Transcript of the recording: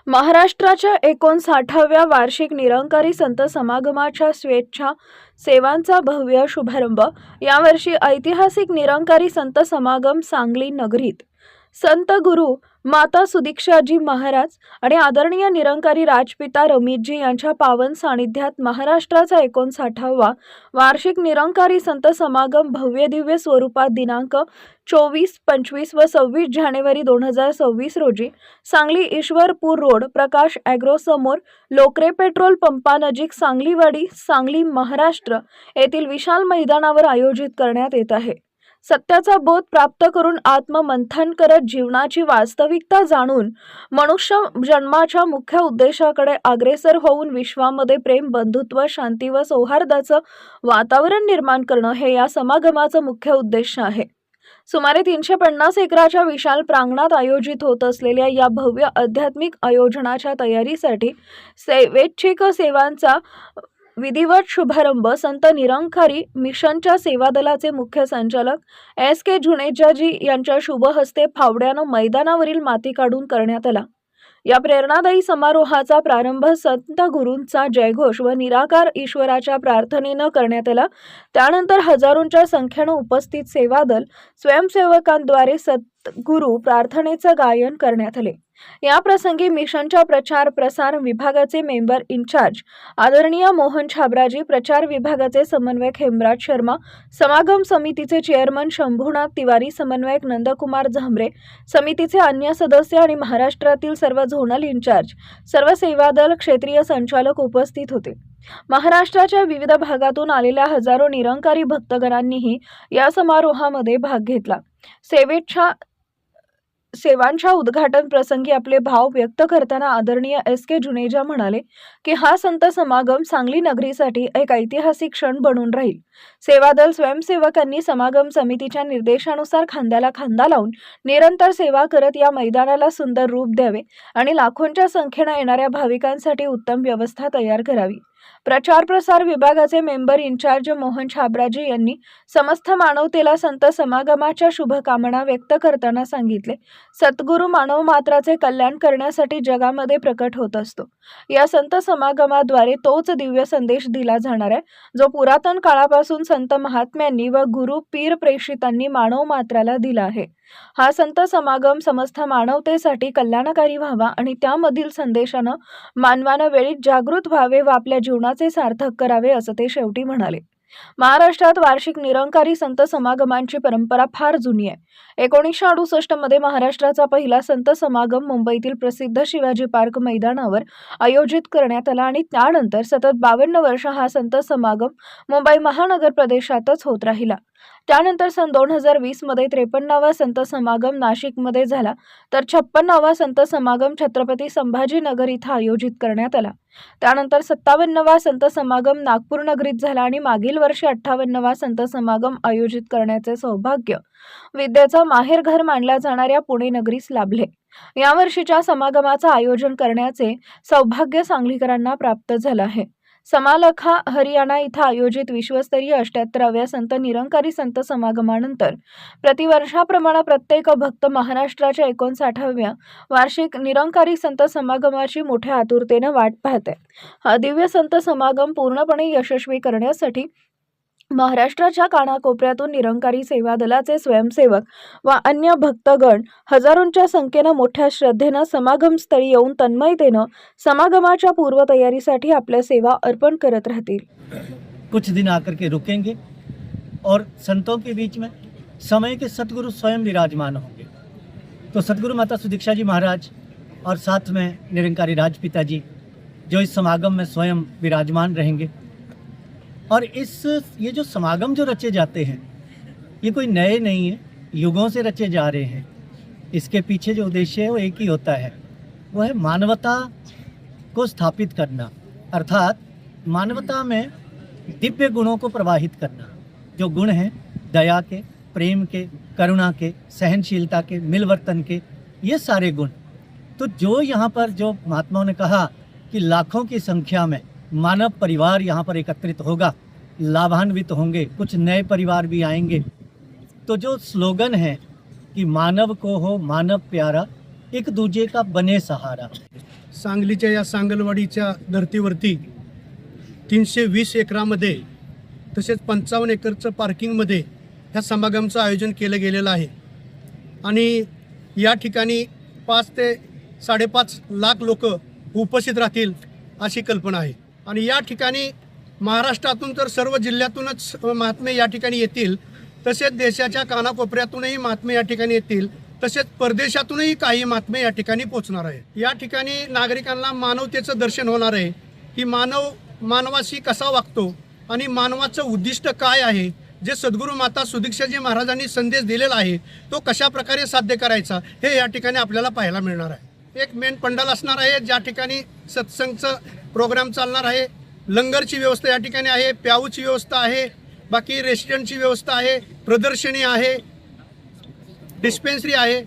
महाराष्ट्राच्या 59व्या वार्षिक निरंकारी संत समागमाच्या स्वेच्छा सेवांचा भव्य शुभारंभ। यावर्षी ऐतिहासिक निरंकारी संत समागम सांगली नगरीत संत गुरु माता सुदीक्षाजी महाराज आणि आदरणीय निरंकारी राजपिता रमेशजी यांच्या पावन सानिध्यात महाराष्ट्राचा 59वा वार्षिक निरंकारी संत समागम भव्य दिव्य स्वरूपात दिनांक 24, 25 व 26 जानेवारी 2026 रोजी सांगली ईश्वरपूर रोड प्रकाश ॲग्रो समोर लोकरे पेट्रोल पंपानजीक सांगलीवाडी सांगली महाराष्ट्र येथील विशाल मैदानावर आयोजित करण्यात येत आहे। सत्याचा बोध प्राप्त करून आत्ममंथन करत जीवनाची वास्तविकता जाणून मनुष्य जन्माच्या मुख्य उद्देशाकडे अग्रेसर होऊन विश्वामध्ये प्रेम, बंधुत्व, शांती व सौहार्दाचं वातावरण निर्माण करणं हे या समागमाचं मुख्य उद्देश आहे। सुमारे 350 एकराच्या विशाल प्रांगणात आयोजित होत असलेल्या या भव्य आध्यात्मिक आयोजनाच्या तयारीसाठी स्वैच्छिक सेवांचा विधिवत शुभारंभ संत निरंकारी मिशनच्या सेवा दलाचे मुख्य संचालक S.K. जुनेजाजी यांच्या शुभ हस्ते फावड्यानं मैदानावरील माती काढून करण्यात आला। या प्रेरणादायी समारोहाचा प्रारंभ संत गुरूंचा जयघोष व निराकार ईश्वराच्या प्रार्थनेनं करण्यात आला। त्यानंतर हजारोंच्या संख्येनं उपस्थित सेवा दल स्वयंसेवकांद्वारे सद्गुरू प्रार्थनेचं गायन करण्यात आले। या प्रसंगी मिशनच्या प्रचार प्रसार विभागाचे मेंबर इन्चार्ज आदरणीय मोहन छाबराजी, प्रचार विभागाचे समन्वयक हेमराज शर्मा, समागम समितीचे चेअरमन शंभूनाथ तिवारी, समन्वयक नंदकुमार झांबरे, समितीचे अन्य सदस्य आणि महाराष्ट्रातील सर्व झोनल इन्चार्ज, सर्व सेवा दल क्षेत्रीय संचालक उपस्थित होते। महाराष्ट्राच्या विविध भागातून आलेल्या हजारो निरंकारी भक्तगणांनीही या समारोहामध्ये भाग घेतला। सेवांच्या उद्घाटन प्रसंगी आपले भाव व्यक्त करताना आदरणीय S.K. जुनेजा म्हणाले की हा संत समागम सांगली नगरीसाठी एक ऐतिहासिक क्षण बनून राहील। सेवा दल स्वयंसेवकांनी समागम समितीच्या निर्देशानुसार खांद्याला खांदा लावून निरंतर सेवा करत या मैदानाला सुंदर रूप द्यावे आणि लाखोंच्या संख्येने येणाऱ्या भाविकांसाठी उत्तम व्यवस्था तयार करावी। प्रचार प्रसार विभागाचे मेंबर इन्चार्ज मोहन छाबराजी यांनी समस्त मानवतेला संत समागमाच्या शुभकामना व्यक्त करताना सांगितले, सद्गुरू मानव मात्राचे कल्याण करण्यासाठी जगामध्ये प्रकट होत असतो। या संत समागमाद्वारे तोच दिव्य संदेश दिला जाणार आहे जो पुरातन काळापासून संत महात्म्यांनी व गुरु पीर प्रेषितांनी मानव मात्राला दिला आहे। हा संत समागम समस्त मानवतेसाठी कल्याणकारी व्हावा आणि त्यामधील संदेशानं मानवानं वेळीच जागृत व्हावे व आपल्या जीवनाचे सार्थक करावे असं ते शेवटी म्हणाले। महाराष्ट्रात वार्षिक निरंकारी संत समागमांची परंपरा फार जुनी आहे। 1968 मध्ये महाराष्ट्राचा पहिला संत समागम मुंबईतील प्रसिद्ध शिवाजी पार्क मैदानावर आयोजित करण्यात आला आणि त्यानंतर सतत 52 वर्ष हा संत समागम मुंबई महानगर प्रदेशातच होत राहिला। त्यानंतर सन 2020 मध्ये 53वा संत समागम नाशिकमध्ये झाला, तर 56वा संत समागम छत्रपती संभाजीनगर इथं आयोजित करण्यात आला। त्यानंतर 57वा संत समागम नागपूर नगरीत झाला आणि मागील वर्षी 58वा संत समागम आयोजित करण्याचे सौभाग्य विद्येचा माहेरघर मानल्या जाणाऱ्या पुणे नगरीस लाभले। यावर्षीच्या समागमाचं आयोजन करण्याचे सौभाग्य सांगलीकरांना प्राप्त झालं आहे। समालखा हरियाणा इथं आयोजित विश्वस्तरीय 78व्या संत निरंकारी संत समागमानंतर प्रतिवर्षाप्रमाणे प्रत्येक भक्त महाराष्ट्राच्या 59व्या वार्षिक निरंकारी संत समागमाची मोठ्या आतुरतेने वाट पाहते। हा दिव्य संत समागम पूर्णपणे यशस्वी करण्यासाठी महाराष्ट्राच्या कानाकोपऱ्यातून निरंकारी सेवा दलाचे स्वयंसेवक व अन्य भक्तगण हजारोंच्या संख्येनं मोठ्या श्रद्धेनं समागमस्थळी येऊन तन्मयतेनं समागमाच्या पूर्वतयारीसाठी आपल्या सेवा अर्पण करत राहतील। कुछ दिन आकर के रुकेंगे और संतों के बीच में समय के सतगुरु स्वयं विराजमान होंगे। तो सतगुरु माता सुदीक्षा जी महाराज और साथ में निरंकारी राजपिता जी जो इस समागम में स्वयं विराजमान रहेंगे। और ये जो समागम जो रचे जाते हैं ये कोई नए नहीं है, युगों से रचे जा रहे हैं। इसके पीछे जो उद्देश्य है वो एक ही होता है, वो है मानवता को स्थापित करना, अर्थात मानवता में दिव्य गुणों को प्रवाहित करना। जो गुण हैं दया के, प्रेम के, करुणा के, सहनशीलता के, मिलवर्तन के, ये सारे गुण। तो जो यहाँ पर जो महात्माओं ने कहा कि लाखों की संख्या में मानव परिवार यहाँ पर एकत्रित होगा, लाभान्वित होंगे, कुछ नए परिवार भी आएंगे। तो जो स्लोगन है कि मानव को हो मानव प्यारा, एक दूजे का बने सहारा, सांगलीच्या या सांगलवाडीच्या धर्तीवरती 320 एकरामध्ये तसेच 55 एकरचं पार्किंगमध्ये ह्या समागमचं आयोजन केलं गेलेलं आहे आणि या ठिकाणी 5 ते 5.5 लाख लोक उपस्थित राहतील अशी कल्पना आहे आणि या ठिकाणी महाराष्ट्रातून तर सर्व जिल्ह्यातूनच महात्मे या ठिकाणी येतील, तसेच देशाच्या कानाकोपऱ्यातूनही महात्मे या ठिकाणी येतील, तसेच परदेशातूनही काही महात्मे या ठिकाणी पोहोचणार आहे। या ठिकाणी नागरिकांना मानवतेचं दर्शन होणार आहे की मानवाशी कसा वागतो आणि मानवाचं उद्दिष्ट काय आहे, जे सद्गुरू माता सुदीक्षाजी महाराजांनी संदेश दिलेला आहे तो कशा प्रकारे साध्य करायचा हे या ठिकाणी आपल्याला पाहायला मिळणार आहे। एक मेन पंडाल असणार आहे ज्या ठिकाणी सत्संगचं प्रोग्राम चालणार आहे, लंगरची व्यवस्था या ठिकाणी आहे, प्याऊची व्यवस्था आहे, बाकी रेस्टॉरंटची व्यवस्था आहे, प्रदर्शनी आहे, डिस्पेन्सरी आहे